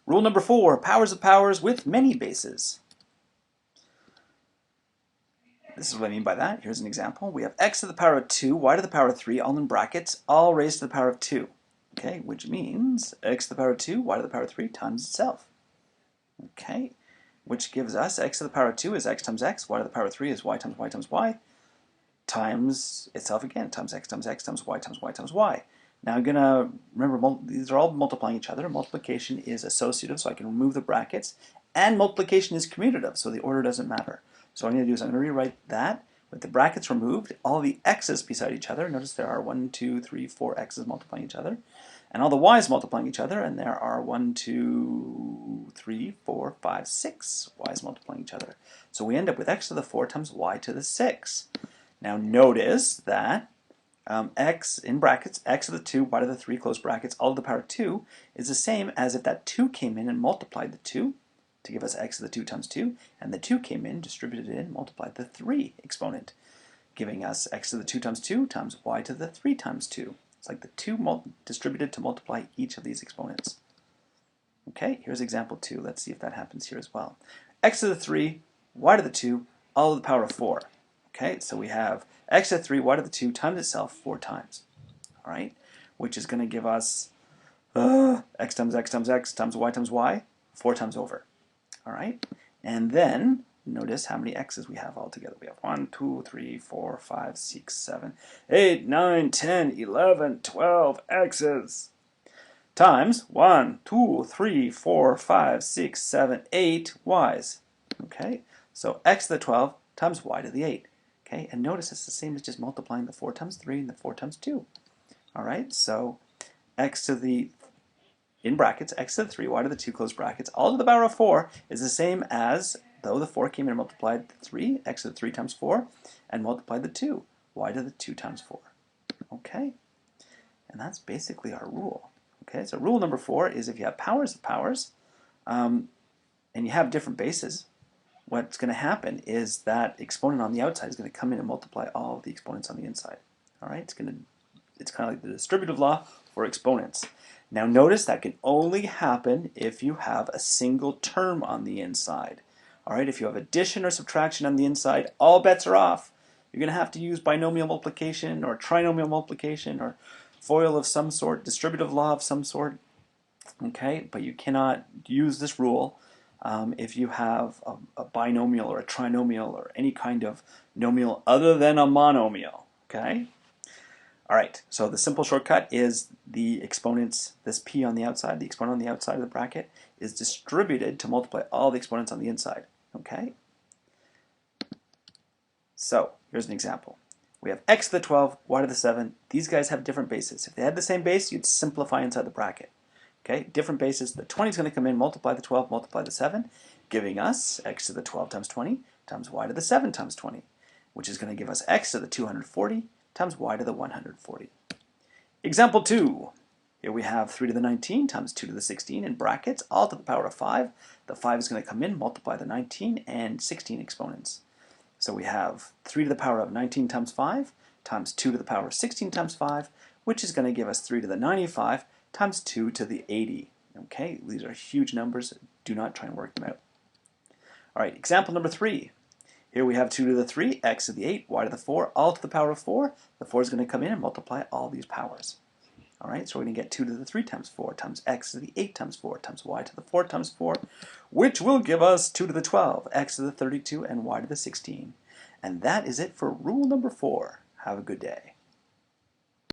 Rule number 4, powers of powers with many bases. This is what I mean by that. Here's an example. We have x to the power of 2, y to the power of 3, all in brackets, all raised to the power of 2. Okay, which means x to the power of 2, y to the power of 3 times itself. Okay, which gives us x to the power of 2 is x times x, y to the power of 3 is y times y, times itself again, times x times x times y times y times y. Now I'm going to, remember, these are all multiplying each other. Multiplication is associative, so I can remove the brackets, and multiplication is commutative, so the order doesn't matter. So what I'm going to do is I'm going to rewrite that with the brackets removed, all the x's beside each other. Notice there are 1, 2, 3, 4 x's multiplying each other, and all the y's multiplying each other, and there are 1, 2, 3, 4, 5, 6 y's multiplying each other. So we end up with x to the 4 times y to the 6. Now notice that x in brackets, x to the 2, y to the 3, close brackets, all to the power of 2 is the same as if that 2 came in and multiplied the 2 to give us x to the 2 times 2, and the 2 came in, distributed it in, multiplied the 3 exponent, giving us x to the 2 times 2 times y to the 3 times 2. It's like the 2 distributed to multiply each of these exponents. Okay, here's example 2. Let's see if that happens here as well. X to the 3, y to the 2, all to the power of 4. Okay, so we have x to the 3, y to the 2 times itself 4 times. All right, which is going to give us x times x times x times y 4 times over. All right, and then notice how many x's we have all together. We have 1, 2, 3, 4, 5, 6, 7, 8, 9, 10, 11, 12 x's times 1, 2, 3, 4, 5, 6, 7, 8 y's. Okay, so x to the 12 times y to the 8. Okay, and notice it's the same as just multiplying the 4 times 3 and the 4 times 2. All right, so x to the, in brackets, x to the 3, y to the 2, close brackets, all to the power of 4 is the same as, though the 4 came in and multiplied the 3, x to the 3 times 4, and multiplied the 2, y to the 2 times 4. Okay, and that's basically our rule. Okay, so rule number 4 is if you have powers of powers, and you have different bases, what's going to happen is that exponent on the outside is going to come in and multiply all of the exponents on the inside. All right, it's kind of like the distributive law for exponents. Now notice that can only happen if you have a single term on the inside. All right, if you have addition or subtraction on the inside, all bets are off. You're going to have to use binomial multiplication or trinomial multiplication or FOIL of some sort, distributive law of some sort. Okay, but you cannot use this rule if you have a binomial or a trinomial or any kind of nomial other than a monomial. Okay? All right, so the simple shortcut is the exponents, this p on the outside, the exponent on the outside of the bracket, is distributed to multiply all the exponents on the inside. Okay? So, here's an example. We have x to the 12, y to the 7. These guys have different bases. If they had the same base, you'd simplify inside the bracket. Okay, different bases. The 20 is going to come in, multiply the 12, multiply the 7, giving us x to the 12 times 20 times y to the 7 times 20, which is going to give us x to the 240 times y to the 140. Example 2. Here we have 3 to the 19 times 2 to the 16 in brackets, all to the power of 5. The 5 is going to come in, multiply the 19 and 16 exponents. So we have 3 to the power of 19 times 5 times 2 to the power of 16 times 5, which is going to give us 3 to the 95 times 2 to the 80. Okay, these are huge numbers. Do not try and work them out. All right, example number 3. Here we have 2 to the 3, x to the 8, y to the 4, all to the power of 4. The 4 is going to come in and multiply all these powers. All right, so we're going to get 2 to the 3 times 4 times x to the 8 times 4 times y to the 4 times 4, which will give us 2 to the 12, x to the 32, and y to the 16. And that is it for rule number 4. Have a good day.